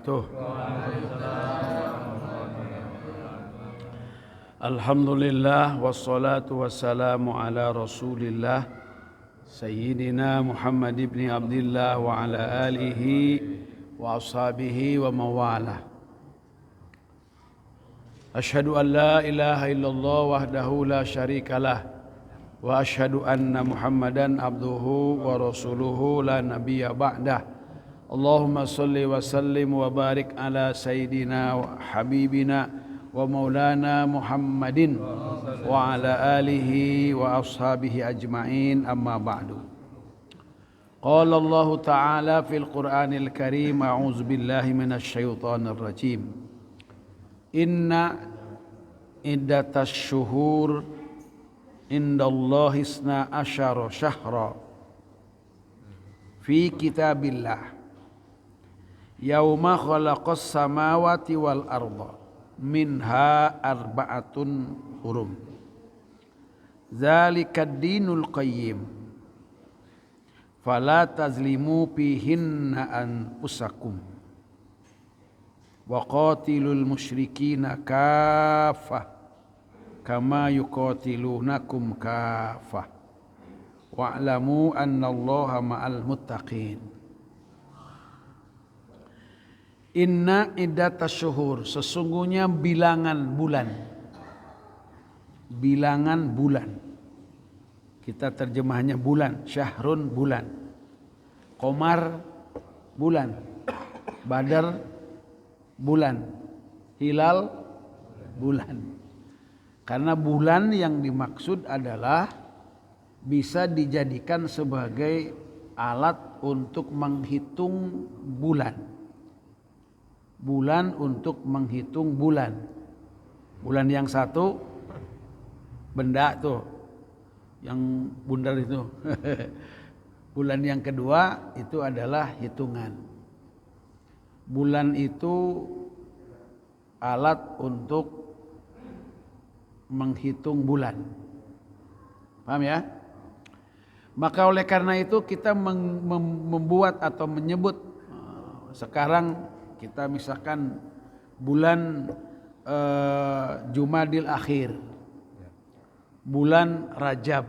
wabarakatuh. Alhamdulillah wassalatu wassalamu ala Rasulillah Sayyidina Muhammad ibn Abdullah wa ala alihi wa ashabihi wa mawalah. Asyhadu an la ilaha illallah wahdahu la syarikalah wa asyhadu anna Muhammadan abduhu wa rasuluhu la nabiyya ba'dah. Allahumma salli wa sallim wa barik ala sayyidina wa habibina wa maulana Muhammadin wa ala alihi wa ashabihi ajma'in, amma ba'du. Qala Allah ta'ala fil Qur'anil Karim, a'udzu billahi minasy syaithanir rajim. Inna iddatash syuhur indallahi isna asyara syahra fi kitabillah yauma khalaqas samawati wal arda minha arba'atun hurum zalikad dinul qayyim fala tazlimu fihinna anfusakum wa qatilul musyrikina kaffah kama yuqatilunakum kaffah wa'lamu annallaha ma'al muttaqin. Inna iddatas syuhur, sesungguhnya bilangan bulan. Bilangan bulan. Kita terjemahnya bulan, syahrun bulan. Qamar bulan. Badar bulan. Hilal bulan. Karena bulan yang dimaksud adalah bisa dijadikan sebagai alat untuk menghitung bulan. Bulan untuk menghitung bulan. Bulan yang satu benda tuh yang bundar itu. Bulan yang kedua itu adalah hitungan. Bulan itu alat untuk menghitung bulan. Paham ya? Maka oleh karena itu kita membuat atau menyebut sekarang kita misalkan bulan Jumadil Akhir, bulan Rajab,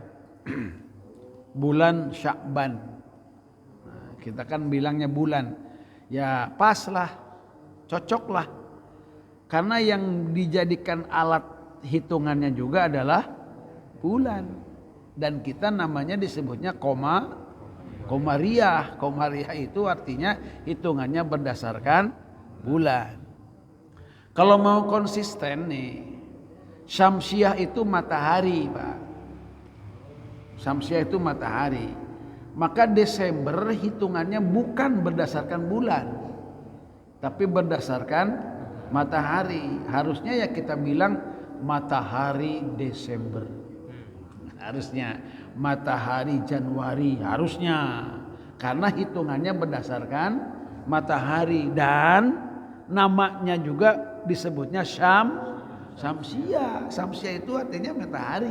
bulan Sya'ban. Kita kan bilangnya bulan, ya paslah, cocoklah. Karena yang dijadikan alat hitungannya juga adalah bulan. Dan kita namanya disebutnya Komariah. Komariah itu artinya hitungannya berdasarkan bulan. Kalau mau konsisten nih, Syamsiah itu matahari, Pak. Syamsiah itu matahari. Maka Desember hitungannya bukan berdasarkan bulan, tapi berdasarkan matahari. Harusnya ya kita bilang matahari Desember. Harusnya matahari Januari, harusnya. Karena hitungannya berdasarkan matahari dan namanya juga disebutnya Syamsiah. Syamsiah itu artinya matahari.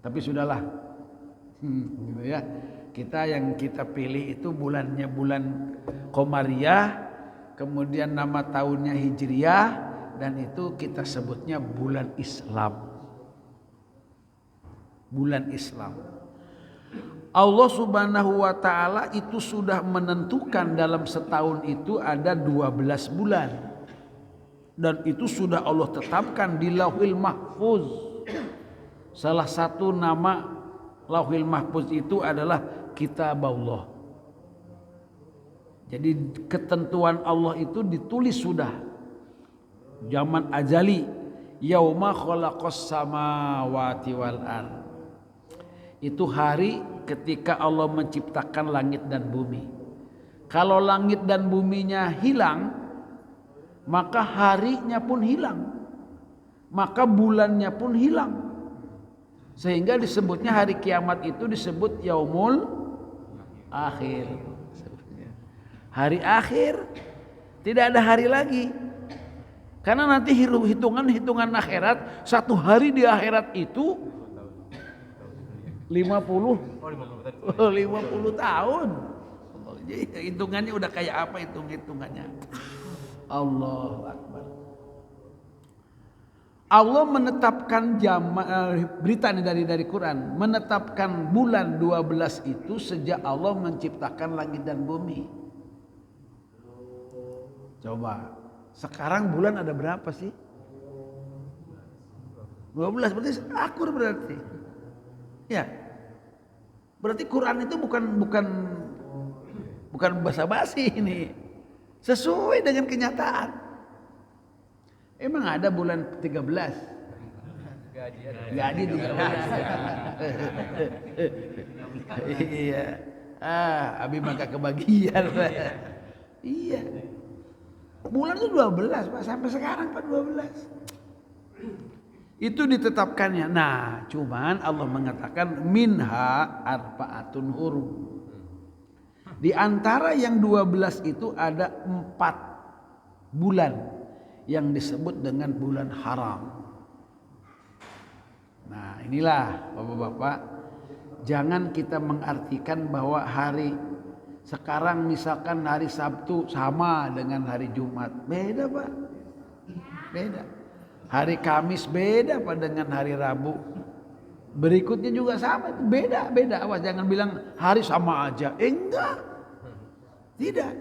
Tapi sudahlah. Gitu ya. Yang kita pilih itu bulannya bulan Komariah, kemudian nama tahunnya Hijriyah, dan itu kita sebutnya bulan Islam. Bulan Islam. Allah Subhanahu wa ta'ala itu sudah menentukan dalam setahun itu ada 12 bulan. Dan itu sudah Allah tetapkan di Lauhil Mahfuz. Salah satu nama Lauhil Mahfuz itu adalah Kitab Allah. Jadi ketentuan Allah itu ditulis sudah. Zaman azali. Yauma khalaqas samawati wal ardh. Itu hari ketika Allah menciptakan langit dan bumi. Kalau langit dan buminya hilang, maka harinya pun hilang, maka bulannya pun hilang. Sehingga disebutnya hari kiamat itu disebut yaumul akhir. Hari akhir, tidak ada hari lagi. Karena nanti hitungan akhirat, satu hari di akhirat itu 50 tahun. Hitungannya udah kayak apa hitungannya. Allahu Akbar. Allah menetapkan berita nih dari Quran, menetapkan bulan 12 itu sejak Allah menciptakan langit dan bumi. Coba, sekarang bulan ada berapa sih? 12, berarti akur berarti. Ya. Berarti Quran itu bukan basa-basi ini. Sesuai dengan kenyataan. Emang ada bulan 13? Gaji 13. Iya. Abi maka kebagian. Iya. Bulan itu 12, Pak. Sampai sekarang Pak 12. Itu ditetapkannya. Nah, cuman Allah mengatakan minha arba'atun hurum. Di antara yang 12 itu ada 4 bulan yang disebut dengan bulan haram. Nah, inilah Bapak-bapak, jangan kita mengartikan bahwa hari sekarang misalkan hari Sabtu sama dengan hari Jumat. Beda, Pak. Beda. Hari Kamis beda Pak dengan hari Rabu. Berikutnya juga sama, itu beda. Awas jangan bilang hari sama aja. Enggak. Tidak.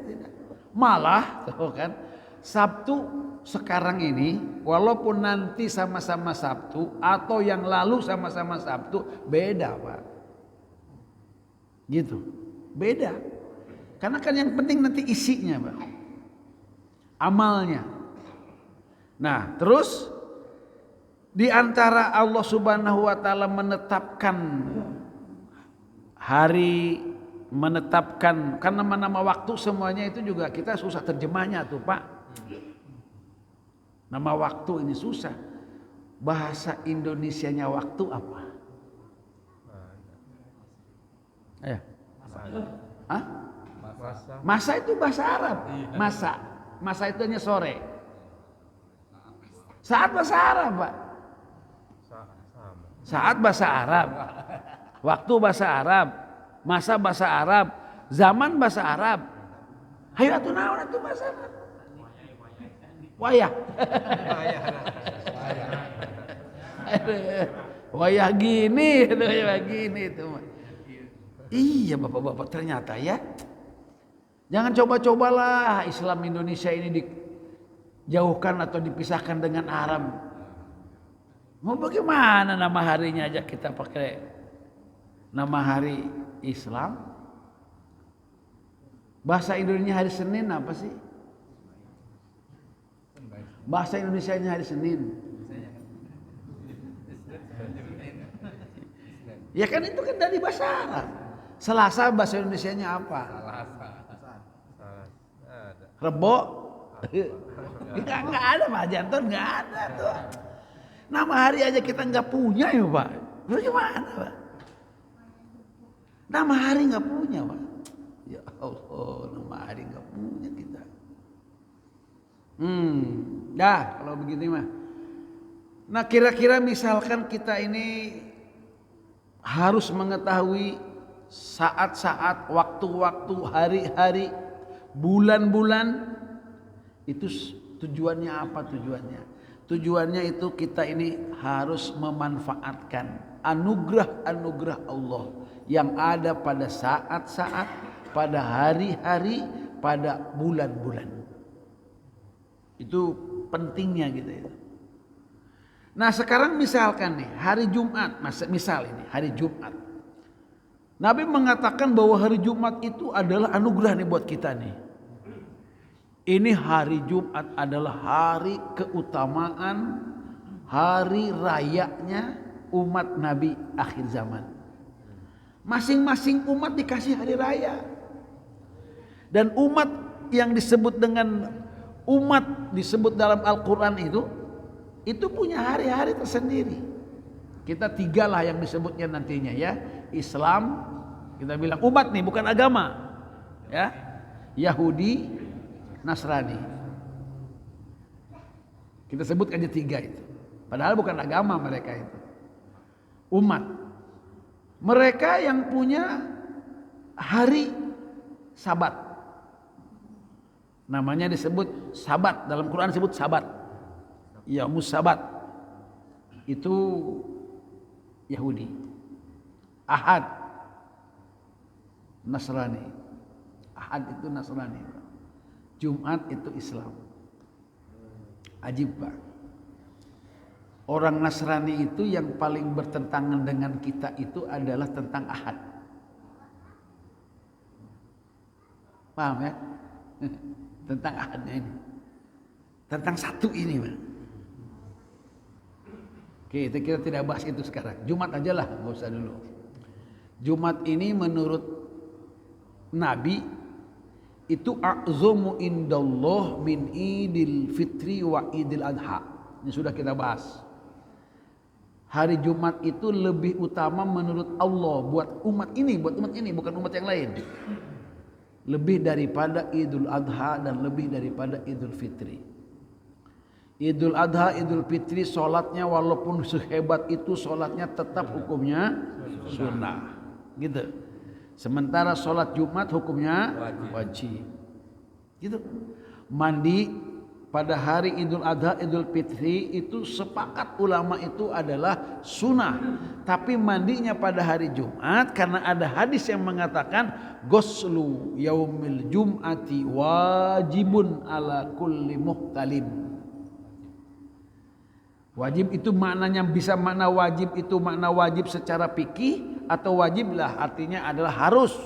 Malah, tuh kan, Sabtu sekarang ini walaupun nanti sama-sama Sabtu atau yang lalu sama-sama Sabtu, beda Pak. Gitu. Beda. Karena kan yang penting nanti isinya Pak. Amalnya. Nah, terus di antara Allah Subhanahu wa taala menetapkan hari, menetapkan kan nama-nama waktu semuanya itu juga kita susah terjemahnya tuh Pak. Nama waktu ini susah. Bahasa Indonesianya waktu apa? Hah? Masa itu bahasa Arab. Masa itu hanya sore. Saat bahasa Arab, Pak. Saat bahasa Arab. Waktu bahasa Arab. Masa bahasa Arab. Zaman bahasa Arab. Hayu atuh naon atuh bahasa Arab? Wayah. Wayah gini itu. Iya Bapak-bapak, ternyata ya. Jangan coba-cobalah Islam Indonesia ini dijauhkan atau dipisahkan dengan Arab. Mau bagaimana nama harinya aja kita pakai nama hari Islam? Bahasa Indonesia hari Senin apa sih? Bahasa Indonesianya hari Senin. Ya kan itu kan dari bahasa Arab. Selasa bahasa Indonesianya apa? Rebo? Enggak ada Pak Janton, enggak ada tuh. Nama hari aja kita enggak punya ya Pak. Bagaimana Pak? Nama hari enggak punya Pak. Ya Allah, nama hari enggak punya kita. Dah kalau begitu mah. Nah kira-kira misalkan kita ini harus mengetahui saat-saat, waktu-waktu, hari-hari, bulan-bulan, itu tujuannya apa tujuannya? Tujuannya itu kita ini harus memanfaatkan anugerah-anugerah Allah yang ada pada saat-saat, pada hari-hari, pada bulan-bulan. Itu pentingnya gitu ya. Nah sekarang misalkan nih hari Jumat, misal ini hari Jumat. Nabi mengatakan bahwa hari Jumat itu adalah anugerah nih buat kita nih. Ini hari Jumat adalah hari keutamaan, hari rayanya umat Nabi akhir zaman. Masing-masing umat dikasih hari raya. Dan umat yang disebut dengan umat disebut dalam Al-Quran itu punya hari-hari tersendiri. Kita 3 lah yang disebutnya nantinya ya. Islam, kita bilang umat nih bukan agama ya. Yahudi, Nasrani. Kita sebut aja 3 itu. Padahal bukan agama mereka itu. Umat. Mereka yang punya hari Sabat. Namanya disebut Sabat, dalam Quran disebut Sabat. Yaumus Sabat. Itu Yahudi. Ahad Nasrani. Ahad itu Nasrani. Jumat itu Islam. Ajib Pak. Orang Nasrani itu yang paling bertentangan dengan kita itu adalah tentang Ahad. Paham ya? Tentang Ahadnya ini. Tentang satu ini Pak. Oke, kita tidak bahas itu sekarang. Jumat aja lah, nggak usah dulu. Jumat ini menurut Nabi itu a'zamu indallah min idil fitri wa idil adha. Ini sudah kita bahas. Hari Jumat itu lebih utama menurut Allah buat umat ini, bukan umat yang lain. Lebih daripada Idul Adha dan lebih daripada Idul Fitri. Idul Adha, Idul Fitri sholatnya walaupun sehebat itu sholatnya tetap hukumnya sunnah. Gitu. Sementara sholat Jumat hukumnya wajib. Gitu. Mandi pada hari Idul Adha, Idul Fitri itu sepakat ulama itu adalah sunnah. Tapi mandinya pada hari Jumat karena ada hadis yang mengatakan ghuslu yaumil jum'ati wajibun ala kulli muhtalim. Wajib itu maknanya bisa makna wajib itu makna wajib secara fikih atau wajiblah artinya adalah harus.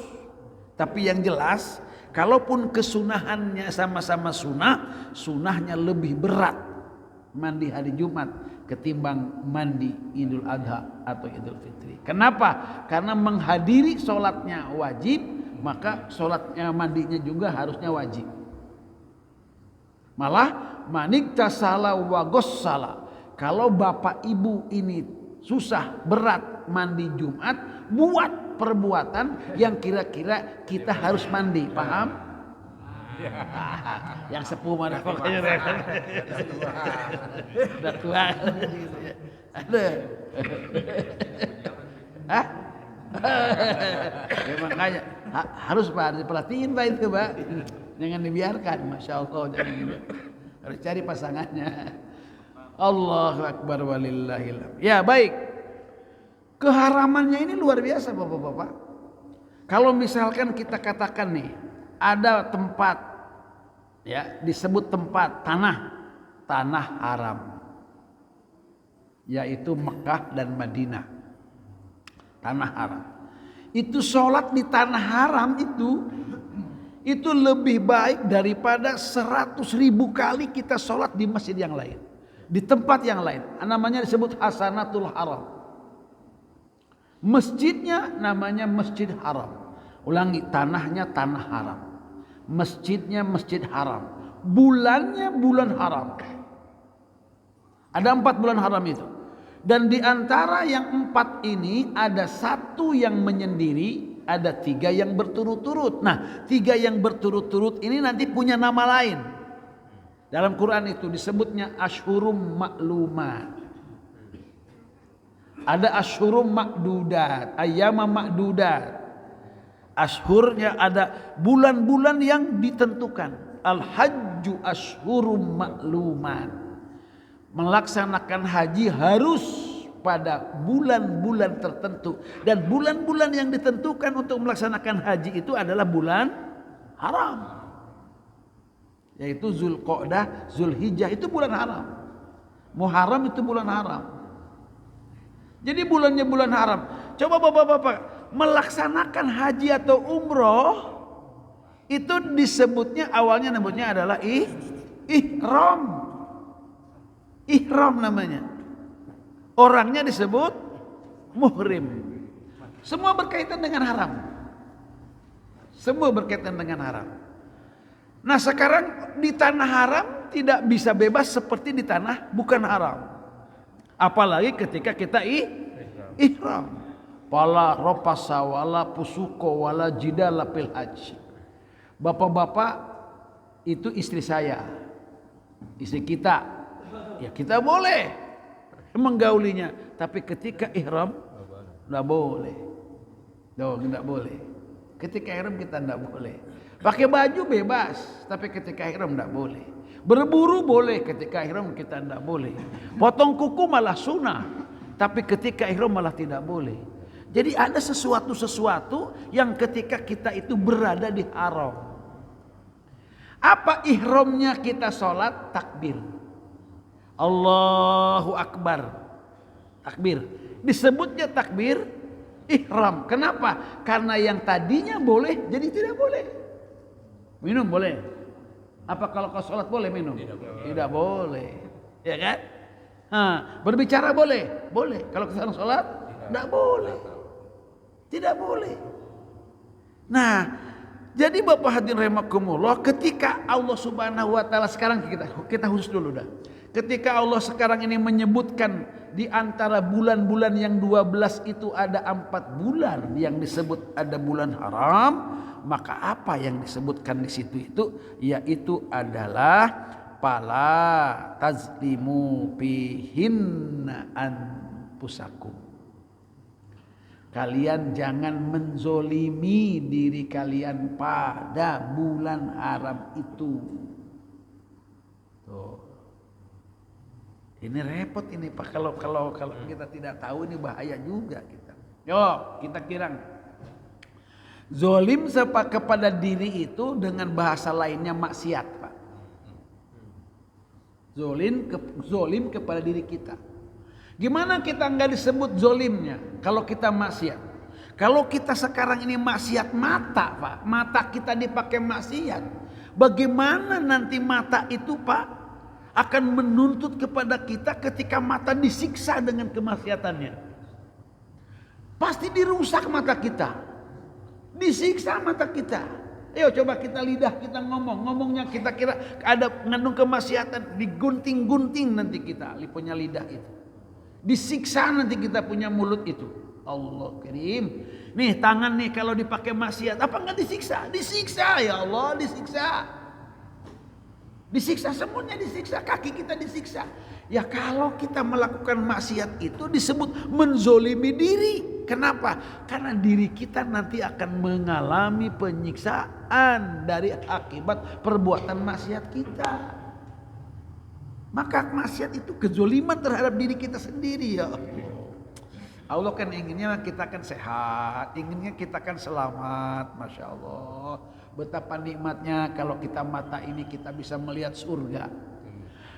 Tapi yang jelas kalaupun kesunahannya sama-sama sunnah, sunnahnya lebih berat mandi hari Jumat ketimbang mandi Idul Adha atau Idul Fitri. Kenapa? Karena menghadiri sholatnya wajib, maka sholatnya mandinya juga harusnya wajib. Malah manik tasala wa gossala. Kalau bapak ibu ini susah berat mandi Jumat, buat perbuatan yang kira-kira kita harus mandi, paham? Yang sepuh mana pokoknya udah tua. Ada. Hah? Ya, makanya harus Pak diperhatiin Pak itu Pak. Jangan dibiarkan, Masya Allah, jangan dibiarkan. Harus cari pasangannya. Allahu Akbar walillahil. Ya baik. Keharamannya ini luar biasa Bapak-bapak. Kalau misalkan kita katakan nih, ada tempat ya disebut tempat tanah haram. Yaitu Mekah dan Madinah. Tanah haram. Itu sholat di tanah haram itu lebih baik daripada 100.000 kali kita sholat di masjid yang lain. Di tempat yang lain. Namanya disebut Hasanatul Haram. Masjidnya namanya Masjid Haram. Ulangi, tanahnya tanah haram. Masjidnya masjid haram. Bulannya bulan haram. Ada 4 bulan haram itu. Dan di antara yang 4 ini ada 1 yang menyendiri, ada 3 yang berturut-turut. Nah, 3 yang berturut-turut ini nanti punya nama lain. Dalam Quran itu disebutnya Ashhurum Ma'lumat. Ada Ashhurum Ma'dudat, Ayyama Ma'dudat. Ashhurnya ada bulan-bulan yang ditentukan. Al-Hajju Ashhurum Ma'lumat. Melaksanakan haji harus pada bulan-bulan tertentu. Dan bulan-bulan yang ditentukan untuk melaksanakan haji itu adalah bulan haram. Yaitu Zulqa'dah, Zulhijjah itu bulan haram. Muharram itu bulan haram. Jadi bulannya bulan haram. Coba bapak-bapak melaksanakan haji atau umroh itu disebutnya awalnya namanya adalah ihram. Ihram namanya. Orangnya disebut muhrim. Semua berkaitan dengan haram. Semua berkaitan dengan haram. Nah sekarang di tanah haram tidak bisa bebas seperti di tanah bukan haram. Apalagi ketika kita ihram. Pala ropasa wala pusuko wala jidala fil haji. Bapak-bapak itu istri saya. Istri kita. Ya kita boleh menggaulinya. Tapi ketika ihram tidak boleh. Tidak boleh. Ketika ihram kita tidak boleh. Pakai baju bebas, tapi ketika ihram tidak boleh. Berburu boleh, ketika ihram kita tidak boleh. Potong kuku malah sunnah, tapi ketika ihram malah tidak boleh. Jadi ada sesuatu yang ketika kita itu berada di haram. Apa ihramnya kita sholat? Takbir. Allahu Akbar. Takbir. Disebutnya takbir ihram. Kenapa? Karena yang tadinya boleh jadi tidak boleh. Minum boleh. Apa kalau kau sholat boleh minum? Tidak boleh. Ya kan? Berbicara boleh? Boleh. Kalau kita sholat? Tidak boleh. Tidak boleh. Nah, jadi Bapak hadirin rahimakumullah, ketika Allah Subhanahu wa taala sekarang kita khusus dulu dah. Ketika Allah sekarang ini menyebutkan di antara bulan-bulan yang 12 itu ada 4 bulan yang disebut ada bulan haram, maka apa yang disebutkan di situ itu yaitu adalah pala tazlimu fihinna anfusakum. Kalian jangan menzolimi diri kalian pada bulan haram itu. Tuh. Ini repot ini Pak, kalau kita tidak tahu ini bahaya juga kita. Yo, kita kira zolim kepada diri itu dengan bahasa lainnya maksiat, Pak. Zolim kepada diri kita. Gimana kita nggak disebut zolimnya kalau kita maksiat? Kalau kita sekarang ini maksiat mata, Pak, mata kita dipakai maksiat. Bagaimana nanti mata itu, Pak, akan menuntut kepada kita ketika mata disiksa dengan kemaksiatannya? Pasti dirusak mata kita, disiksa mata kita. Ayo coba kita lidah kita ngomongnya kita kira ada mengandung kemaksiatan, digunting-gunting nanti kita punya lidah itu. Disiksa nanti kita punya mulut itu. Allah Karim. Nih tangan nih kalau dipakai maksiat apa enggak disiksa? Disiksa ya Allah, disiksa. Disiksa semuanya disiksa, kaki kita disiksa. Ya kalau kita melakukan maksiat itu disebut menzolimi diri. Kenapa? Karena diri kita nanti akan mengalami penyiksaan dari akibat perbuatan maksiat kita. Maka maksiat itu kezoliman terhadap diri kita sendiri ya Allah. Allah kan inginnya kita kan sehat, inginnya kita kan selamat, Masya Allah. Betapa nikmatnya kalau kita mata ini kita bisa melihat surga.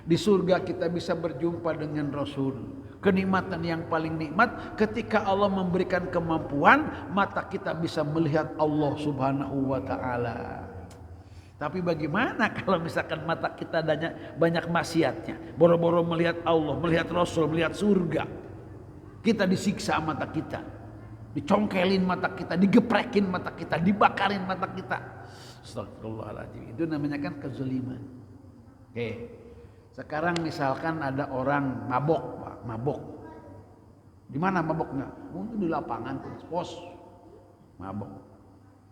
Di surga kita bisa berjumpa dengan Rasul. Kenikmatan yang paling nikmat ketika Allah memberikan kemampuan mata kita bisa melihat Allah Subhanahu wa taala. Tapi bagaimana kalau misalkan mata kita banyak maksiatnya, boro-boro melihat Allah, melihat Rasul, melihat surga. Kita disiksa mata kita, dicongkelin mata kita, digeprekin mata kita, dibakarin mata kita. Astagfirullahaladzim. Itu namanya kan kezaliman. Oke. Sekarang misalkan ada orang mabok, Pak, mabok. Di mana maboknya? Mungkin di lapangan, pos. Mabok.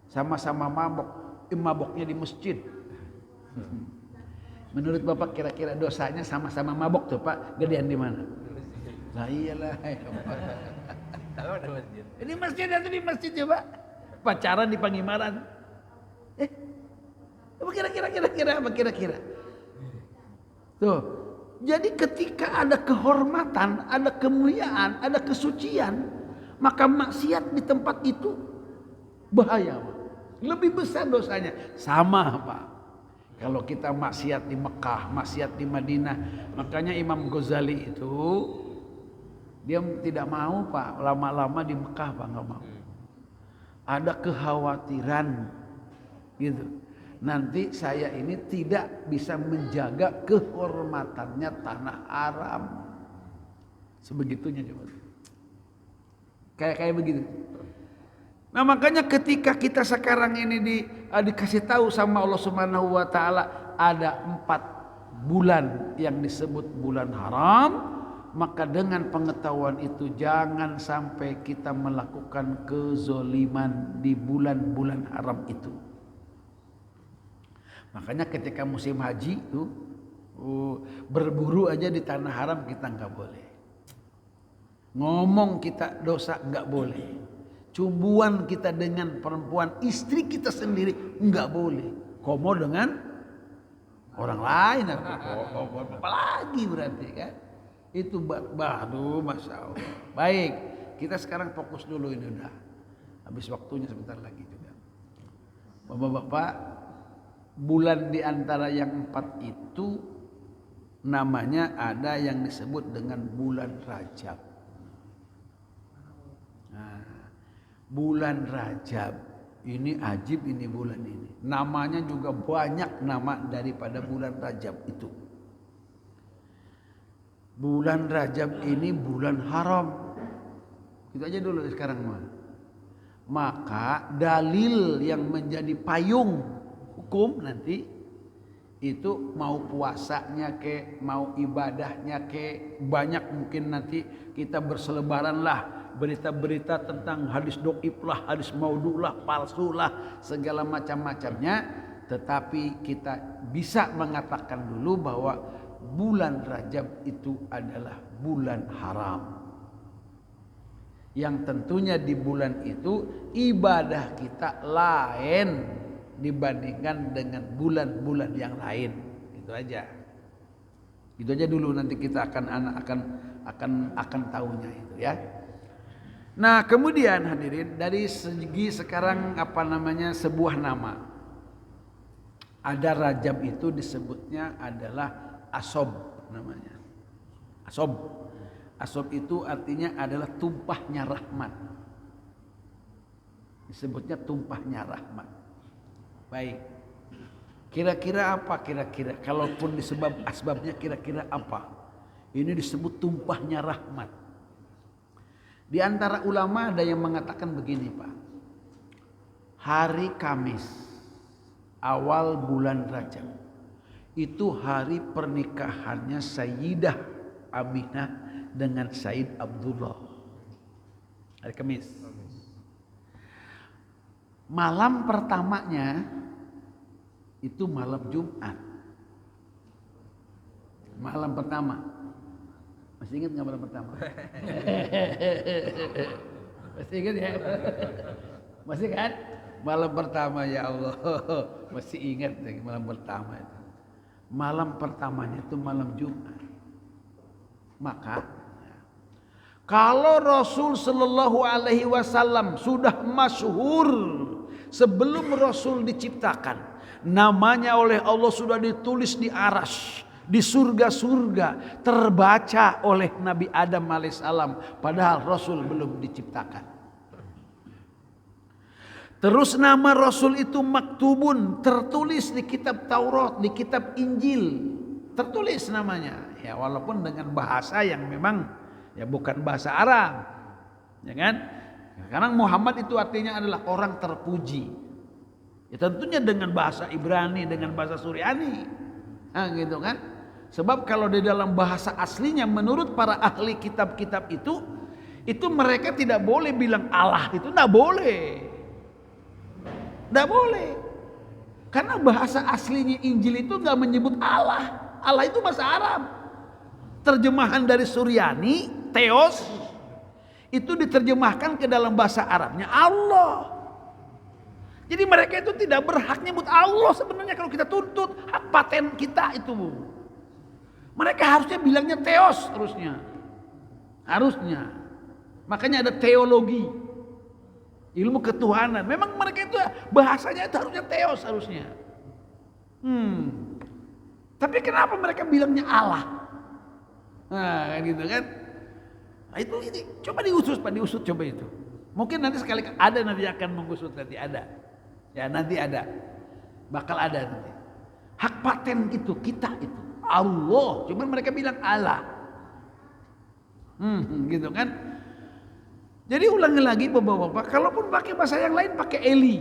Sama-sama mabok. Maboknya di masjid. Menurut Bapak kira-kira dosanya sama-sama mabok tuh Pak, gedean di mana? Nah iyalah. Ini masjid atau di masjid coba? Pacaran di Pangimaran. Apa kira-kira? Tuh. Jadi ketika ada kehormatan, ada kemuliaan, ada kesucian, maka maksiat di tempat itu bahaya, Pak. Lebih besar dosanya. Sama, Pak. Kalau kita maksiat di Mekah, maksiat di Madinah, makanya Imam Ghazali itu dia tidak mau, Pak, lama-lama di Mekah, Pak, nggak mau. Ada kekhawatiran gitu. Nanti saya ini tidak bisa menjaga kehormatannya tanah Aram. Sebegitunya coba. Kayak begitu. Nah makanya ketika kita sekarang ini dikasih tahu sama Allah Subhanahu wa taala ada 4 bulan yang disebut bulan haram, maka dengan pengetahuan itu jangan sampai kita melakukan kezoliman di bulan-bulan haram itu. Makanya ketika musim haji itu berburu aja di tanah haram kita nggak boleh. Ngomong kita dosa nggak boleh. Cubuan kita dengan perempuan istri kita sendiri enggak boleh. Komo dengan orang lain apa lagi berarti kan? Itu baru Masya Allah. Baik, kita sekarang fokus dulu ini udah. Habis waktunya sebentar lagi juga. Bapak-bapak, bulan di antara yang 4 itu namanya ada yang disebut dengan bulan Rajab. Nah, bulan Rajab ini ajib ini bulan ini. Namanya juga banyak nama daripada bulan Rajab itu. Bulan Rajab ini bulan haram. Itu aja dulu sekarang mah. Maka dalil yang menjadi payung hukum nanti itu mau puasanya ke, mau ibadahnya ke, banyak mungkin nanti kita berselebaran lah berita-berita tentang hadis doib lah, hadis maudhu lah, palsu lah, segala macam-macamnya. Tetapi kita bisa mengatakan dulu bahwa bulan Rajab itu adalah bulan haram. Yang tentunya di bulan itu ibadah kita lain dibandingkan dengan bulan-bulan yang lain. Gitu aja. Gitu aja dulu, nanti kita akan tahunya itu ya. Nah, kemudian hadirin, dari segi sekarang sebuah nama. Ada Rajab itu disebutnya adalah Asob namanya. Asob. Asob itu artinya adalah tumpahnya rahmat. Disebutnya tumpahnya rahmat. Baik. Kira-kira apa kira-kira? Kalaupun disebab asbabnya kira-kira apa? Ini disebut tumpahnya rahmat. Di antara ulama ada yang mengatakan begini, Pak. Hari Kamis awal bulan Rajab itu hari pernikahannya Sayyidah Aminah dengan Said Abdullah. Hari Kamis. Malam pertamanya itu malam Jumat. Malam pertama. Masih ingat nggak malam pertama? Masih ingat ya? Masih kan? Malam pertama, ya Allah. Masih ingat malam pertama itu. Malam pertamanya itu malam Jumat. Maka kalau Rasul Shallallahu Alaihi Wasallam sudah masyhur sebelum Rasul diciptakan, namanya oleh Allah sudah ditulis di arsy, di surga-surga, terbaca oleh Nabi Adam alaihissalam, padahal Rasul belum diciptakan. Terus nama Rasul itu maktubun, tertulis di kitab Taurat, di kitab Injil, tertulis namanya. Ya, walaupun dengan bahasa yang memang ya bukan bahasa Arab, ya kan? Karena Muhammad itu artinya adalah orang terpuji. Ya tentunya dengan bahasa Ibrani, dengan bahasa Suryani, nah, gitu kan? Sebab kalau di dalam bahasa aslinya menurut para ahli kitab-kitab itu mereka tidak boleh bilang Allah, itu tidak boleh, tidak boleh. Karena bahasa aslinya Injil itu nggak menyebut Allah. Allah itu bahasa Arab. Terjemahan dari Suryani, Theos, itu diterjemahkan ke dalam bahasa Arabnya Allah. Jadi mereka itu tidak berhak nyebut Allah sebenarnya kalau kita tuntut hak paten kita itu. Mereka harusnya bilangnya Theos harusnya. Makanya ada teologi, ilmu ketuhanan. Memang mereka itu bahasanya itu harusnya Theos harusnya. Tapi kenapa mereka bilangnya Allah? Nah, gitu kan? Nah, itu coba diusut Pak, coba itu. Mungkin nanti sekali ada nanti akan mengusut nanti ada. Ya nanti ada. Bakal ada nanti. Hak paten itu kita itu Allah, cuman mereka bilang Allah. Gitu kan? Jadi ulangi lagi Bapak-bapak, kalaupun pakai bahasa yang lain pakai Eli.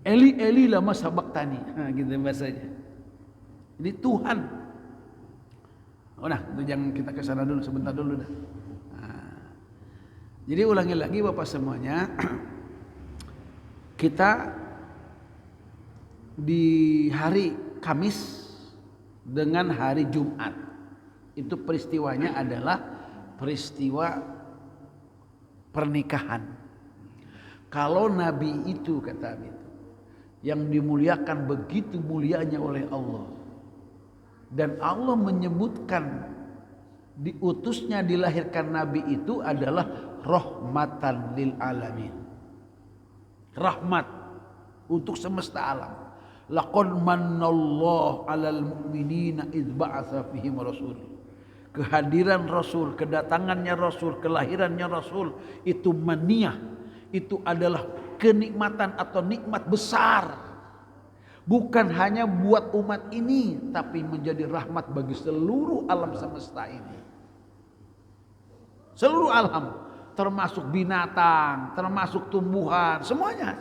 Eli lama sabaktani. Nah, gitu bahasanya. Ini Tuhan. Udah, itu jangan kita ke sana dulu, sebentar dulu dah. Nah, jadi ulangi lagi Bapak semuanya. Kita di hari Kamis dengan hari Jumat itu peristiwanya adalah peristiwa pernikahan Kalau Nabi itu, kata Abi, yang dimuliakan begitu mulianya oleh Allah, dan Allah menyebutkan diutusnya dilahirkan Nabi itu adalah rahmatan lil alamin, rahmat untuk semesta alam. Laqad mannallahu 'alal mu'minina idz ba'atsa fihim rasul. Kehadiran Rasul, kedatangannya Rasul, kelahirannya Rasul itu maniyah, itu adalah kenikmatan atau nikmat besar. Bukan hanya buat umat ini, tapi menjadi rahmat bagi seluruh alam semesta ini. Seluruh alam, termasuk binatang, termasuk tumbuhan, semuanya.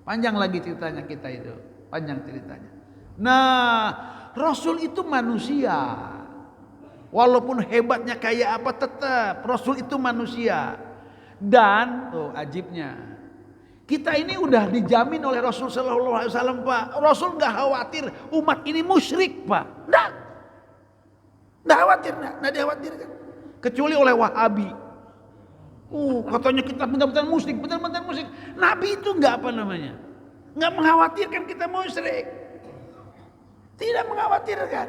Panjang lagi ceritanya kita itu, panjang ceritanya. Nah, Rasul itu manusia. Walaupun hebatnya kayak apa, tetap Rasul itu manusia. Dan ajibnya, kita ini udah dijamin oleh Rasul Sallallahu Alaihi Wasallam, Pak. Rasul nggak khawatir umat ini musyrik, Pak. Nggak khawatir, nggak dikhawatirkan. Kecuali oleh Wahabi. Katanya kita benar-benar musyrik. Nabi itu nggak nggak mengkhawatirkan kita musyrik. Tidak mengkhawatirkan.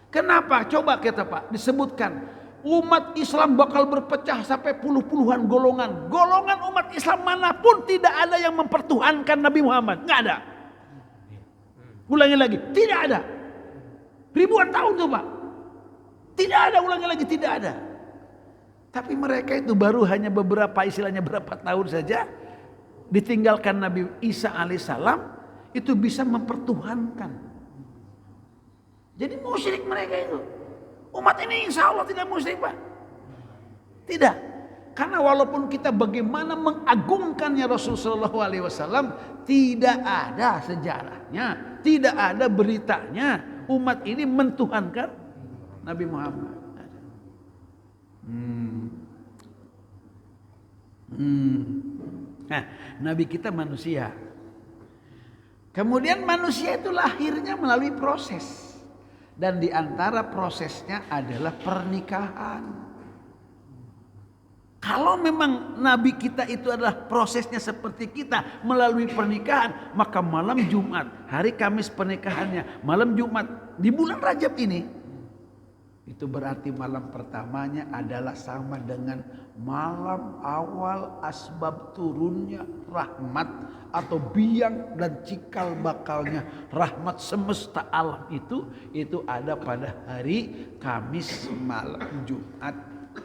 Kenapa? Coba kita, Pak, disebutkan umat Islam bakal berpecah sampai puluhan golongan. Golongan umat Islam manapun tidak ada yang mempertuhankan Nabi Muhammad. Nggak ada. Ulangi lagi, tidak ada. Ribuan tahun tuh, Pak. Tidak ada, ulangi lagi, tidak ada. Tapi mereka itu baru hanya berapa tahun saja ditinggalkan Nabi Isa alaihissalam itu bisa mempertuhankan. Jadi musyrik mereka itu. Umat ini insya Allah tidak musyrik, Pak. Tidak. Karena walaupun kita bagaimana mengagungkannya Rasulullah SAW, tidak ada sejarahnya, tidak ada beritanya umat ini mentuhankan Nabi Muhammad. Nah, Nabi kita manusia. Kemudian manusia itu lahirnya melalui proses. Dan di antara prosesnya adalah pernikahan. Kalau memang Nabi kita itu adalah prosesnya seperti kita melalui pernikahan, maka malam Jumat, hari Kamis pernikahannya, malam Jumat di bulan Rajab ini, itu berarti malam pertamanya adalah sama dengan malam awal asbab turunnya rahmat atau biang dan cikal bakalnya rahmat semesta alam itu ada pada hari Kamis malam Jumat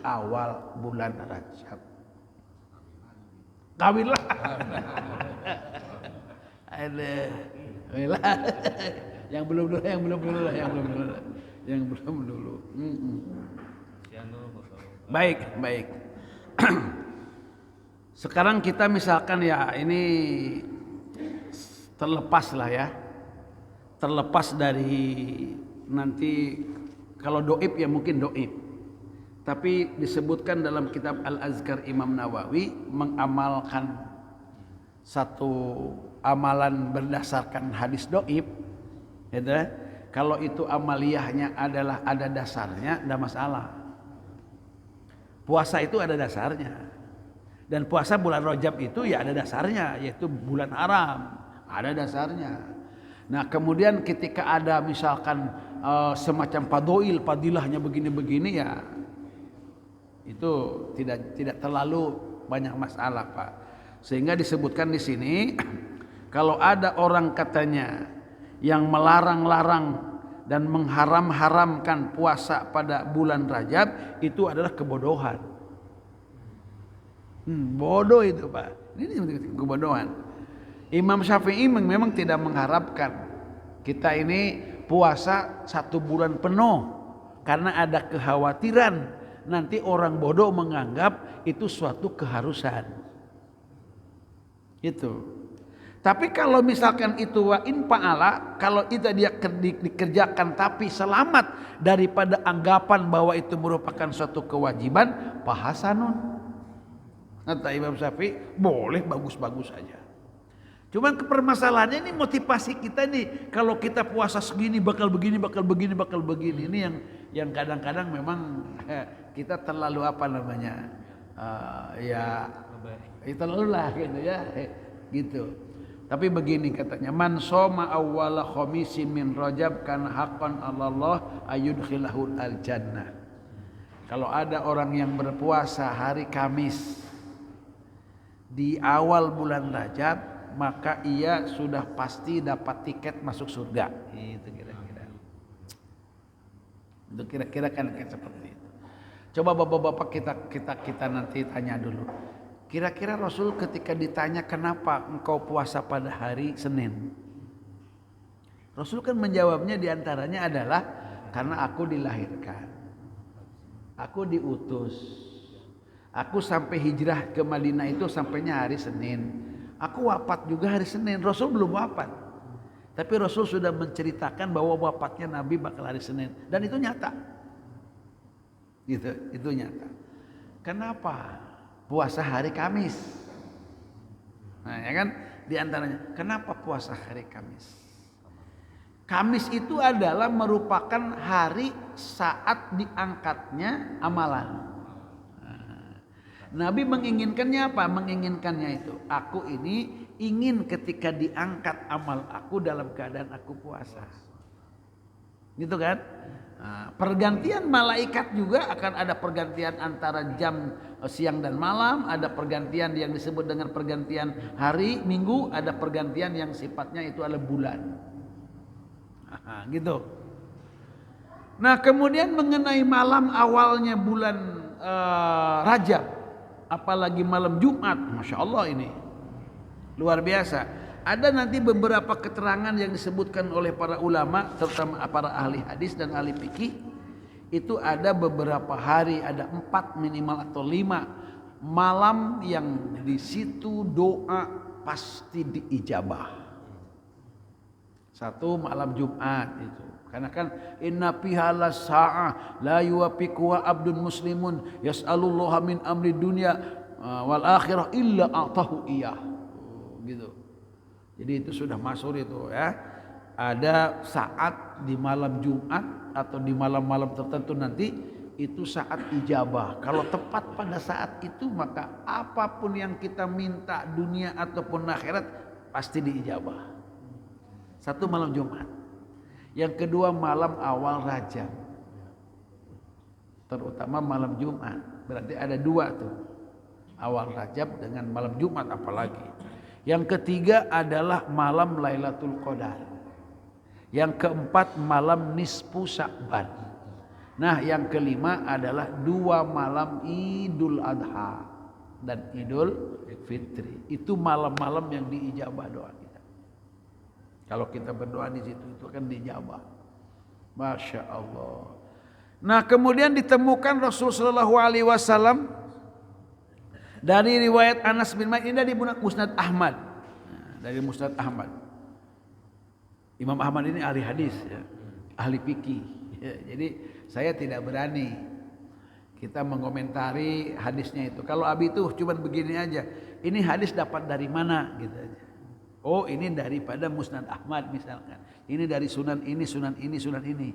awal bulan Rajab. Kawinlah. Ada. Yang belum dulu. Baik. Sekarang kita misalkan ya ini terlepas dari nanti kalau doib ya mungkin doib. Tapi disebutkan dalam kitab Al-Azkar Imam Nawawi mengamalkan satu amalan berdasarkan hadis doib. Gitu. Kalau itu amaliyahnya adalah ada dasarnya, tidak masalah. Puasa itu ada dasarnya. Dan puasa bulan Rajab itu ya ada dasarnya, yaitu bulan haram. Ada dasarnya. Nah kemudian ketika ada misalkan semacam padilahnya begini-begini ya, itu tidak terlalu banyak masalah, Pak. Sehingga disebutkan di sini, kalau ada orang katanya yang melarang-larang dan mengharam-haramkan puasa pada bulan Rajab, itu adalah kebodohan. Bodoh itu, Pak. Ini kebodohan. Imam Syafi'i memang tidak mengharapkan kita ini puasa 1 bulan penuh, karena ada kekhawatiran nanti orang bodoh menganggap itu suatu keharusan. Itu. Tapi kalau misalkan itu wa in fa'ala, kalau itu dia dikerjakan tapi selamat daripada anggapan bahwa itu merupakan suatu kewajiban, fahasanun. Kata Imam Syafi'i, boleh, bagus-bagus saja. Cuman permasalahannya ini motivasi kita nih, kalau kita puasa segini bakal begini. Ini yang kadang-kadang memang kita terlalu Itu lah gitu ya. Gitu. Tapi begini katanya, man soma awwala khamisi min Rajab kana haqqan 'alallah ayudkhilahul al-jannah. Kalau ada orang yang berpuasa hari Kamis di awal bulan Rajab, maka ia sudah pasti dapat tiket masuk surga. Itu kira-kira. Itu kira-kira kan seperti itu. Coba bapak-bapak kita nanti tanya dulu. Kira-kira Rasul ketika ditanya kenapa engkau puasa pada hari Senin, Rasul kan menjawabnya diantaranya adalah karena aku dilahirkan, aku diutus, aku sampai hijrah ke Madinah itu sampainya hari Senin, aku wafat juga hari Senin. Rasul belum wafat, tapi Rasul sudah menceritakan bahwa wafatnya Nabi bakal hari Senin, dan itu nyata. Gitu, itu nyata. Kenapa puasa hari Kamis? Nah, ya kan, di antaranya kenapa puasa hari Kamis? Kamis itu adalah merupakan hari saat diangkatnya amalan. Nabi menginginkannya apa? Menginginkannya itu, aku ini ingin ketika diangkat amal aku dalam keadaan aku puasa. Gitu kan? Nah, pergantian malaikat juga akan ada pergantian antara jam siang dan malam, ada pergantian yang disebut dengan pergantian hari, minggu, ada pergantian yang sifatnya itu adalah bulan. Nah, gitu. Nah, kemudian mengenai malam awalnya bulan Rajab, apalagi malam Jumat, Masya Allah ini luar biasa. Ada nanti beberapa keterangan yang disebutkan oleh para ulama, terutama para ahli hadis dan ahli fikih. Itu ada beberapa hari, ada 4 minimal atau 5 malam yang di situ doa pasti diijabah. Satu malam Jumat itu. Karena kan inna fiha lasa'ah la yuwafiquha abdun muslimun yas'alullaha min amri dunya wal akhirah illa a'tahu iyah. Gitu. Jadi itu sudah masyhur itu ya. Ada saat di malam Jumat atau di malam-malam tertentu nanti itu saat ijabah. Kalau tepat pada saat itu maka apapun yang kita minta dunia ataupun akhirat pasti diijabah. Satu malam Jumat. Yang kedua malam awal Rajab. Terutama malam Jumat. Berarti ada 2 tuh. Awal Rajab dengan malam Jumat apalagi. Yang ketiga adalah malam Lailatul Qadar. Yang keempat malam nisfu Sya'ban. Nah, yang kelima adalah 2 malam Idul Adha dan Idul Fitri. Itu malam-malam yang diijabah doa kita. Kalau kita berdoa di situ itu akan diijabah. Masya Allah. Nah, kemudian ditemukan Rasulullah SAW dari riwayat Anas bin Malik, ini dari Musnad Ahmad. Nah, dari Musnad Ahmad. Imam Ahmad ini ahli hadis, ya, ahli fikih. Ya, jadi saya tidak berani kita mengomentari hadisnya itu. Kalau Abi itu cuma begini aja. Ini hadis dapat dari mana gitu aja. Oh, ini daripada Musnad Ahmad misalkan. Ini dari sunan ini, sunan ini, sunan ini.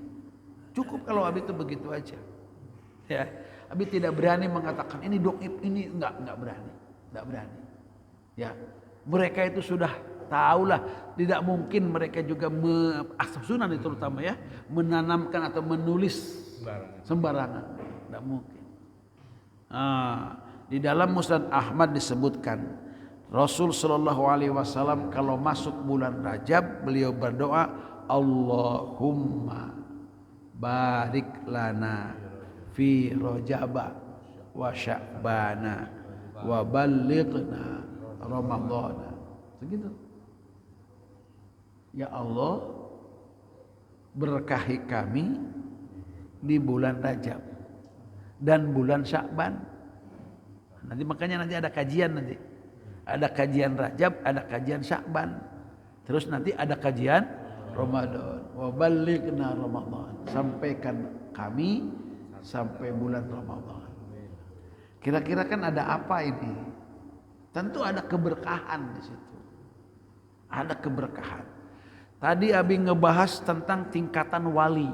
Cukup kalau Abi itu begitu aja. Ya. Abi tidak berani mengatakan ini doib, ini enggak berani. Enggak berani. Ya. Mereka itu sudah tahulah, tidak mungkin mereka juga ashab sunan itu terutama ya, menanamkan atau menulis sembarangan. Enggak mungkin. Di dalam Musnad Ahmad disebutkan Rasul sallallahu alaihi wasallam kalau masuk bulan Rajab beliau berdoa, Allahumma barik lana fi Rajaba wa Sya'bana wa ballighna Ramadhana. Begitu. Ya Allah, berkahi kami di bulan Rajab dan bulan Sya'ban. Nanti makanya nanti ada kajian nanti. Ada kajian Rajab, ada kajian Sya'ban. Terus nanti ada kajian Ramadan. Wa ballighna Ramadhan. Sampaikan kami sampai bulan Ramadan. Kira-kira kan ada apa ini? Tentu ada keberkahan di situ. Ada keberkahan. Tadi Abi ngebahas tentang tingkatan wali.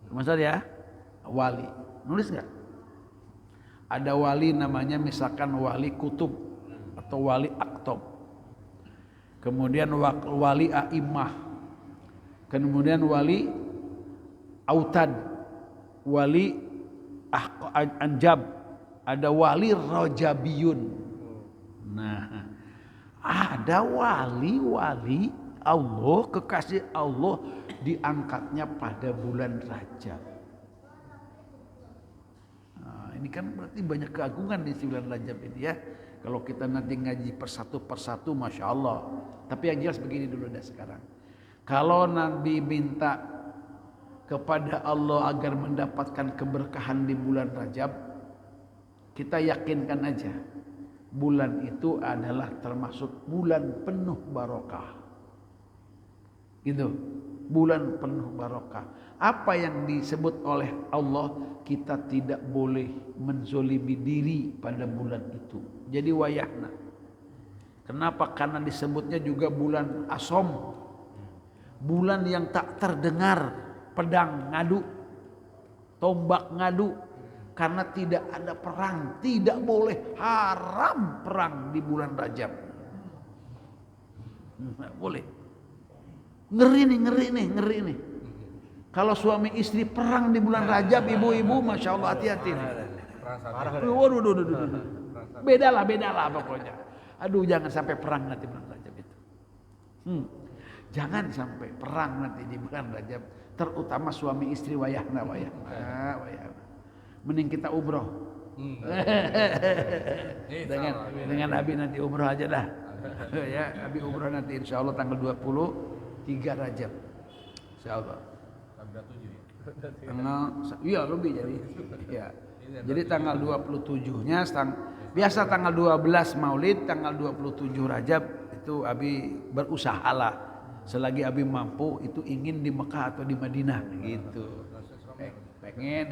Maksud ya? Wali. Nulis nggak? Ada wali namanya misalkan wali kutub. atau wali aktob, kemudian wali a'immah, kemudian wali autad, wali anjab, ada wali rojabiyun. Nah, ada wali-wali Allah, kekasih Allah diangkatnya pada bulan Rajab. Nah, ini kan berarti banyak keagungan di bulan Rajab ini ya. Kalau kita nanti ngaji persatu, Masya Allah. Tapi yang jelas begini dulu dah sekarang. Kalau Nabi minta kepada Allah agar mendapatkan keberkahan di bulan Rajab, kita yakinkan aja bulan itu adalah termasuk bulan penuh barokah. Gitu, bulan penuh barokah. Apa yang disebut oleh Allah, kita tidak boleh menzolimi diri pada bulan itu. Jadi wayahna. Kenapa? Karena disebutnya juga bulan asom, bulan yang tak terdengar pedang ngadu, tombak ngadu, karena tidak ada perang, tidak boleh, haram perang di bulan Rajab. Nggak boleh. Ngeri nih. Kalau suami istri perang di bulan Rajab, ibu-ibu, Masya Allah, hati-hati nih. Waduh. Bedalah pokoknya. Aduh, jangan sampai perang nanti bulan Rajab itu. Jangan sampai perang nanti di bulan Rajab, terutama suami istri wayahna. Mending kita umroh. dengan Abi nanti umroh aja dah. Ya, Abi umroh nanti insya Allah tanggal 23 Rajab. Insya Allah. Iya lebih jadi. Ya. Jadi tanggal 27-nya biasa tanggal 12 Maulid, tanggal 27 Rajab itu Abi berusahalah selagi Abi mampu itu ingin di Mekah atau di Madinah gitu. Pengen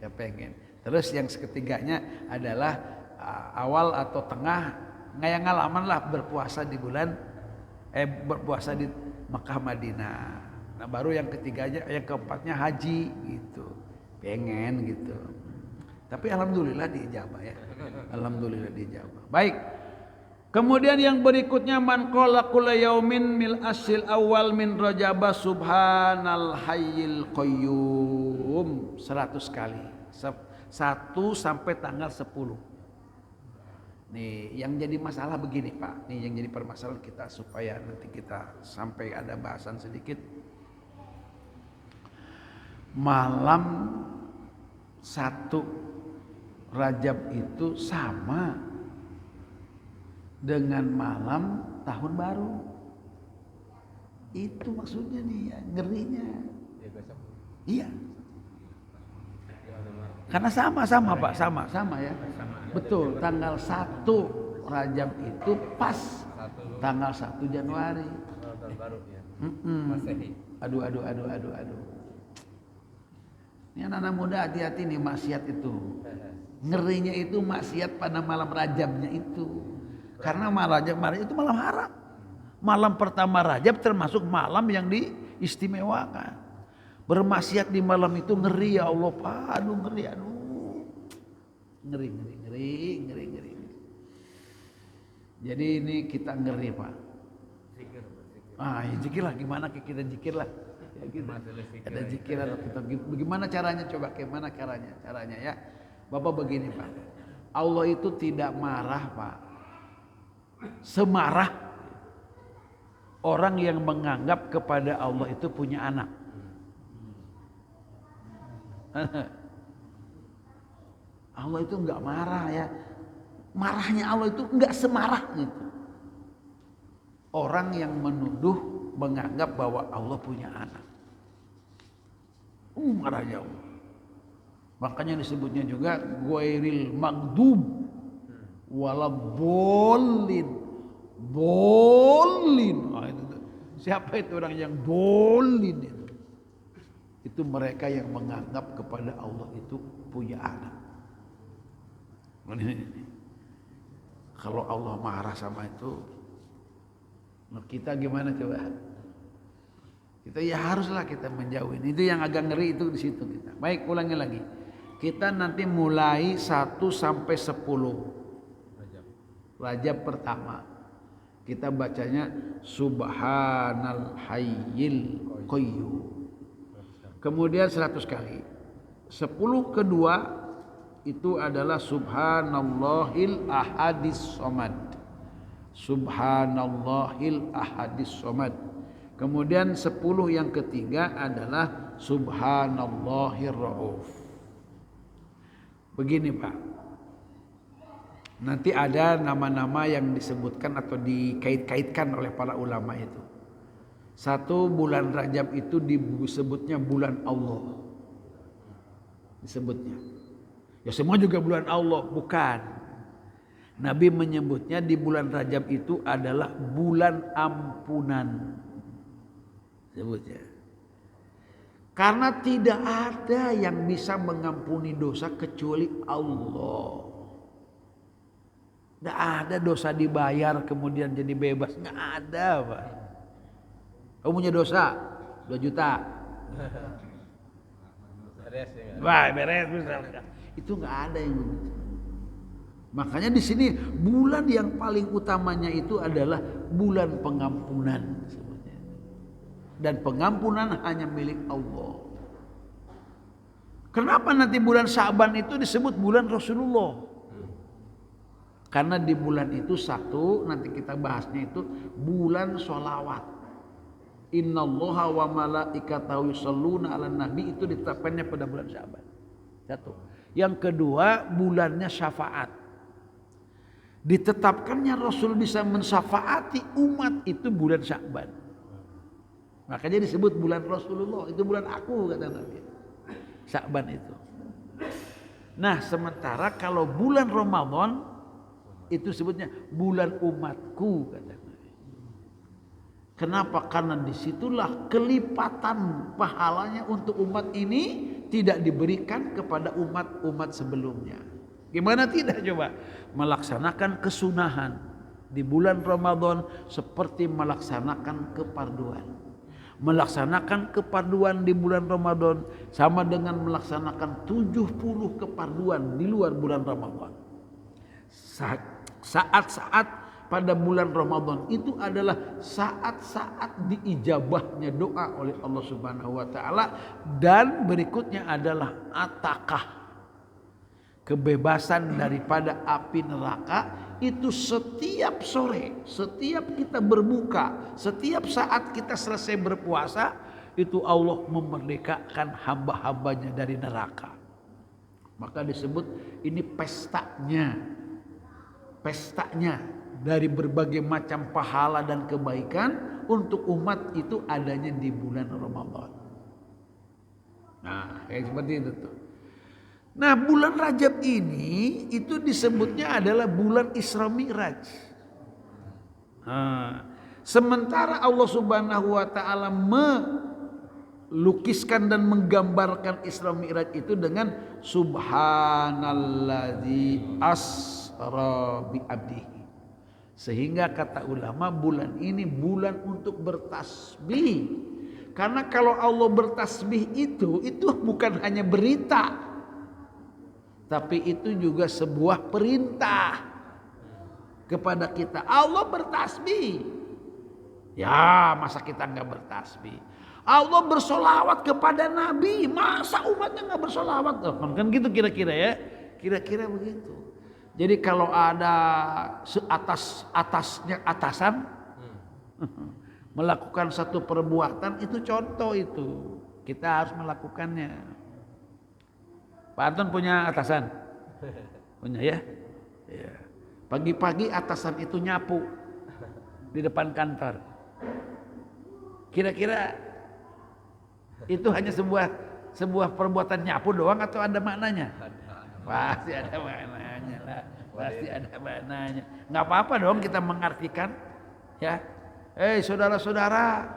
ya pengen. Terus yang ketiganya adalah awal atau tengah ngalaman lah berpuasa di bulan berpuasa di Mekah Madinah. Nah baru yang ketiganya, yang keempatnya haji gitu, pengen gitu. Tapi alhamdulillah diijabah ya, alhamdulillah diijabah. Baik. Kemudian yang berikutnya man qala kulla yaumin mil asil awal min rajaba subhanal hayyil qayyum 100 kali. 1 sampai tanggal 10. Nih, yang jadi masalah begini Pak. Nih yang jadi permasalahan kita supaya nanti kita sampai ada bahasan sedikit. Malam 1 Rajab itu sama dengan malam tahun baru. Itu maksudnya nih ya, ngerinya. Iya. Karena sama Pak, sama ya. Betul, tanggal 1 Rajab itu pas tanggal 1 Januari. Tahun baru ya. Aduh. Ini anak-anak muda hati-hati nih maksiat itu. Ngerinya itu maksiat pada malam Rajabnya itu. Karena malam Rajab itu malam haram. Malam pertama Rajab termasuk malam yang diistimewakan. Bermaksiat di malam itu ngeri ya Allah Pak. Aduh. Ngeri. Jadi ini kita ngeri Pak. Zikir lah, gimana kita zikir lah. Ya, gitu. Ada zikir kita. Bagaimana caranya coba? Gimana caranya ya? Bapak begini Pak. Allah itu tidak marah Pak. Semarah orang yang menganggap kepada Allah itu punya anak. Allah itu enggak marah ya. Marahnya Allah itu enggak semarah gitu. Orang yang menuduh menganggap bahwa Allah punya anak. Marahnya Allah. Makanya disebutnya juga ghairil maghdub walabolin. Siapa itu orang yang bolin itu? Itu mereka yang menganggap kepada Allah itu punya anak. Kalau Allah marah sama itu, kita gimana coba? Kita ya haruslah kita menjauhin. Itu yang agak ngeri itu di situ kita. Baik, ulangi lagi. Kita nanti mulai 1 sampai 10. Rajab pertama. Kita bacanya Subhanal Hayyil Qayyum. Kemudian 100 kali. 10 kedua itu adalah Subhanallahil Ahadis Somad. Subhanallahil Ahadis Somad. Kemudian 10 yang ketiga adalah Subhanallahir Rauf. Begini Pak, nanti ada nama-nama yang disebutkan atau dikait-kaitkan oleh para ulama itu. Satu, bulan Rajab itu disebutnya bulan Allah. Disebutnya. Ya semua juga bulan Allah, bukan. Nabi menyebutnya di bulan Rajab itu adalah bulan ampunan. Sebutnya. Karena tidak ada yang bisa mengampuni dosa kecuali Allah. Tidak ada dosa dibayar kemudian jadi bebas. Nggak ada Pak. Kamu punya dosa 2 juta. Wah beres misalkan. Itu nggak ada yang begitu. Makanya di sini bulan yang paling utamanya itu adalah bulan pengampunan. Dan pengampunan hanya milik Allah. Kenapa nanti bulan Syaban itu disebut bulan Rasulullah? Karena di bulan itu satu, nanti kita bahasnya itu bulan sholawat. Innallaha wa malaikatahu yusholluna 'alan nabi, itu ditetapkannya pada bulan Syaban. Satu. Yang kedua, bulannya syafaat. Ditetapkannya Rasul bisa mensyafaati umat itu bulan Syaban. Makanya disebut bulan Rasulullah, itu bulan aku kata Nabi. Syaban itu. Nah, sementara kalau bulan Ramadan itu sebutnya bulan umatku kata Nabi. Kenapa? Karena disitulah kelipatan pahalanya untuk umat ini tidak diberikan kepada umat-umat sebelumnya. Gimana tidak coba? Melaksanakan kesunahan di bulan Ramadan seperti melaksanakan keparduan. Melaksanakan keparduan di bulan Ramadan sama dengan melaksanakan 70 keparduan di luar bulan Ramadan. Saat-saat pada bulan Ramadan itu adalah saat-saat diijabahnya doa oleh Allah Subhanahu wa taala, dan berikutnya adalah atakah, kebebasan daripada api neraka. Itu setiap sore, setiap kita berbuka, setiap saat kita selesai berpuasa, itu Allah memerdekakan hamba-hambanya dari neraka. Maka disebut ini pestanya dari berbagai macam pahala dan kebaikan untuk umat itu adanya di bulan Ramadan. Nah, kayak seperti itu tuh. Nah, bulan Rajab ini itu disebutnya adalah bulan Isra Mi'raj. Sementara Allah Subhanahu wa taala melukiskan dan menggambarkan Isra Mi'raj itu dengan Subhanalladzi asra bi abdihi. Sehingga kata ulama bulan ini bulan untuk bertasbih. Karena kalau Allah bertasbih itu bukan hanya berita, tapi itu juga sebuah perintah kepada kita. Allah bertasbih. Ya, masa kita nggak bertasbih? Allah bersolawat kepada Nabi. Masa umatnya nggak bersolawat? Kan gitu kira-kira ya. Kira-kira begitu. Jadi kalau ada atasan melakukan satu perbuatan, itu contoh itu. Kita harus melakukannya. Pak Anton punya atasan? Punya ya? Ya. Pagi-pagi atasan itu nyapu di depan kantor. Kira-kira itu hanya sebuah perbuatan nyapu doang atau ada maknanya? Pasti ada maknanya lah. Pasti ada maknanya. Nggak apa-apa dong kita mengartikan. Ya, saudara-saudara,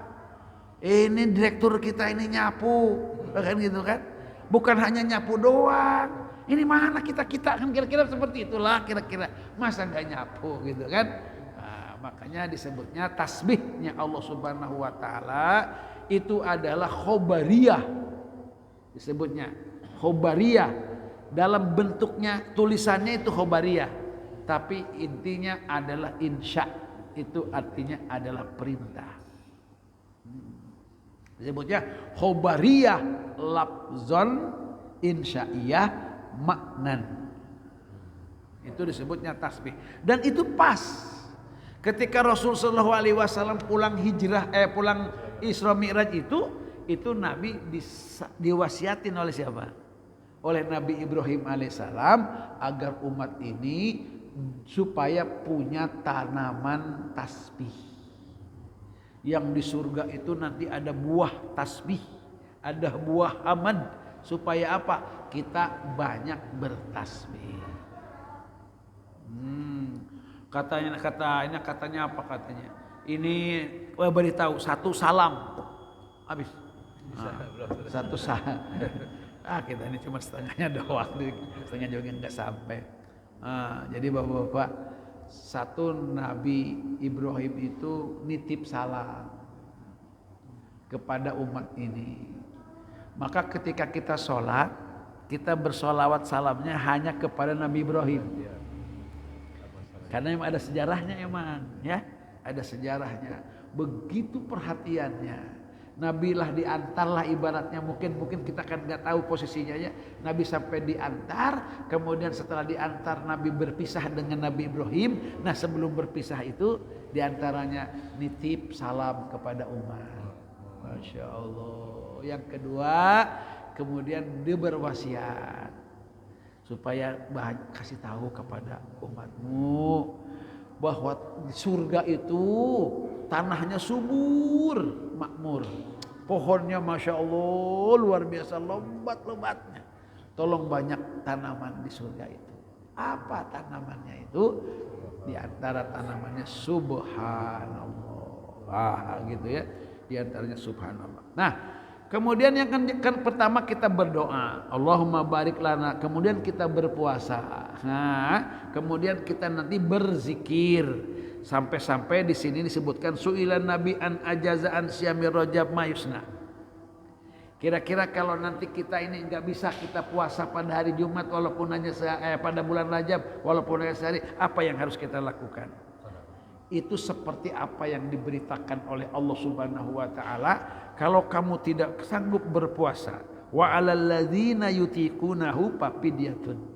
ini direktur kita ini nyapu, kan gitu kan? Bukan hanya nyapu doang. Ini mana kita kan kira-kira seperti itulah kira-kira. Masa nggak nyapu gitu kan? Nah, makanya disebutnya tasbihnya Allah Subhanahu wa taala itu adalah khobariyah. Disebutnya khobariyah. Dalam bentuknya tulisannya itu khobariyah. tapi intinya adalah insya, itu artinya adalah perintah. Disebutnya khobariyah lafzon, insya'iyah maknan. Itu disebutnya tasbih. Dan itu pas ketika Rasul sallallahu alaihi wasallam pulang Isra Mi'raj itu Nabi diwasiatin oleh siapa? Oleh Nabi Ibrahim alaihissalam agar umat ini supaya punya tanaman tasbih. Yang di surga itu nanti ada buah tasbih, ada buah hamad, supaya apa? Kita banyak bertasbih. Katanya apa katanya? Ini beritahu satu salam habis. Satu salam. Kita ini cuma setengahnya doang, setengah juga nggak sampai. Jadi bapak-bapak, satu Nabi Ibrahim itu nitip salam kepada umat ini. Maka ketika kita sholat, kita bersolawat salamnya hanya kepada Nabi Ibrahim. Karena memang ada sejarahnya ya, ada sejarahnya. Begitu perhatiannya. Nabi lah diantarlah ibaratnya, mungkin kita kan nggak tahu posisinya ya. Nabi sampai diantar, kemudian setelah diantar Nabi berpisah dengan Nabi Ibrahim. Nah sebelum berpisah itu diantaranya nitip salam kepada umat. Masya Allah. Yang kedua, kemudian dia berwasiat supaya kasih tahu kepada umatmu bahwa di surga itu tanahnya subur, makmur. Pohonnya Masya Allah luar biasa lebat-lebatnya. Tolong banyak tanaman di surga itu. Apa tanamannya itu? Di antara tanamannya subhanallah. Gitu ya. Di antaranya subhanallah. Nah, kemudian yang kan pertama kita berdoa, Allahumma barik lana. Kemudian kita berpuasa. Nah, kemudian kita nanti berzikir. Sampai-sampai di sini disebutkan su'ilan nabi an ajazaan syamir rajab mayusna. Kira-kira kalau nanti kita ini nggak bisa kita puasa pada hari Jumat walaupun hanya pada bulan Rajab walaupun hanya sehari, apa yang harus kita lakukan? Itu seperti apa yang diberitakan oleh Allah Subhanahu wa taala, kalau kamu tidak sanggup berpuasa, wa 'alal ladzina yutiqunahu fafidyatun.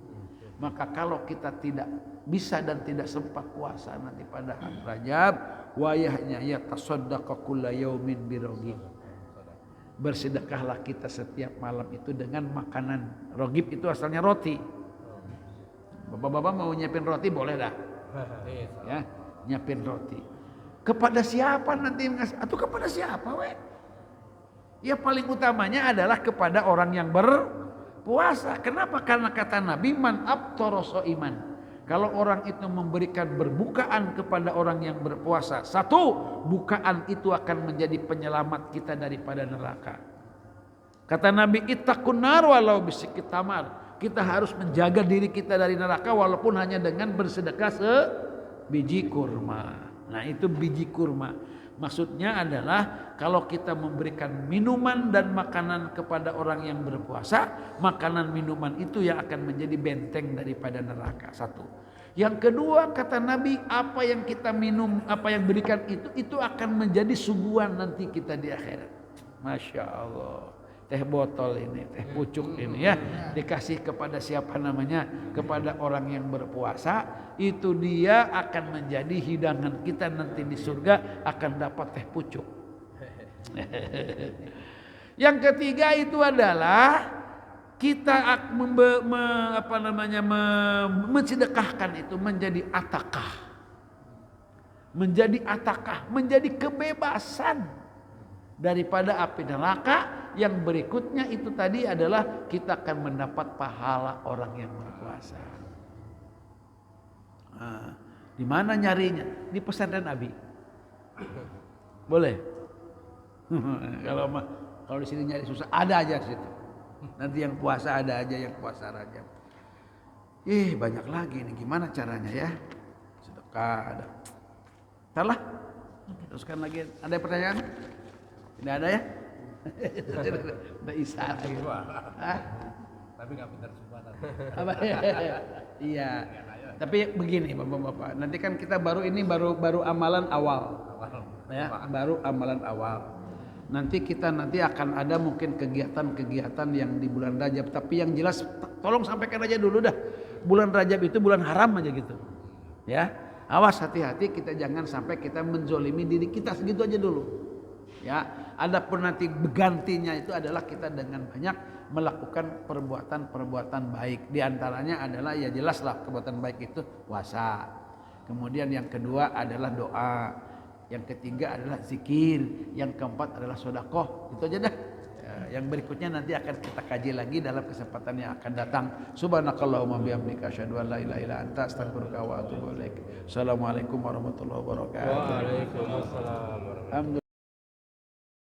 Maka kalau kita tidak bisa dan tidak sempat puasa nanti pada hari Rajab, wayahnya ya tasaddaqa kulla yaumin birogib. Bersedekahlah kita setiap malam itu dengan makanan. Rogib itu asalnya roti. Bapak-bapak mau nyiapin roti boleh dah. Ya, nyiapin roti. Kepada siapa nanti atau kepada siapa Ya paling utamanya adalah kepada orang yang berpuasa. Kenapa? Karena kata Nabi man abtara shaiman. Kalau orang itu memberikan berbukaan kepada orang yang berpuasa, satu, bukaan itu akan menjadi penyelamat kita daripada neraka. Kata Nabi, ittaqun nar walau bisikit tamar. Kita harus menjaga diri kita dari neraka walaupun hanya dengan bersedekah sebiji kurma. Nah, itu biji kurma. Maksudnya adalah kalau kita memberikan minuman dan makanan kepada orang yang berpuasa, makanan minuman itu yang akan menjadi benteng daripada neraka. Satu. Yang kedua kata Nabi, apa yang kita minum, apa yang berikan itu akan menjadi suguhan nanti kita di akhirat. Masya Allah. Teh botol ini, teh pucuk ini ya, dikasih kepada siapa namanya? Kepada orang yang berpuasa, itu dia akan menjadi hidangan kita nanti di surga, akan dapat teh pucuk. Yang ketiga itu adalah kita mensedekahkan itu menjadi atakah. Menjadi atakah, menjadi kebebasan daripada api neraka. Yang berikutnya itu tadi adalah kita akan mendapat pahala orang yang berpuasa. Nah, di mana nyarinya? Di pesantren Abi. Boleh. Kalau di sini nyari susah, ada aja di situ. Nanti yang puasa ada aja yang puasa Rajab. Banyak lagi nih, gimana caranya ya? Sedekah ada. Salah. Teruskan lagi. Ada pertanyaan? Tidak ada ya? Udah isa lagi. Tapi nggak pintar semua. Apa? Iya. Tapi begini Bapak-bapak, nanti kan kita baru amalan awal. Ya, baru amalan awal. Nanti akan ada mungkin kegiatan-kegiatan yang di bulan Rajab, tapi yang jelas tolong sampaikan aja dulu dah. Bulan Rajab itu bulan haram aja gitu. Ya. Awas, hati-hati, kita jangan sampai kita menzolimi diri kita, segitu aja dulu. Ya, adapun nanti bergantinya itu adalah kita dengan banyak melakukan perbuatan-perbuatan baik. Di antaranya adalah ya jelaslah perbuatan baik itu puasa. Kemudian yang kedua adalah doa. Yang ketiga adalah zikir. Yang keempat adalah sedekah. Itu aja dah. Yang berikutnya nanti akan kita kaji lagi dalam kesempatan yang akan datang. Subhanakallahumma bihamdika asyhadu an la ilaha illa anta astaghfiruka wa atubu ilaik. Assalamualaikum warahmatullahi wabarakatuh. Waalaikumsalam.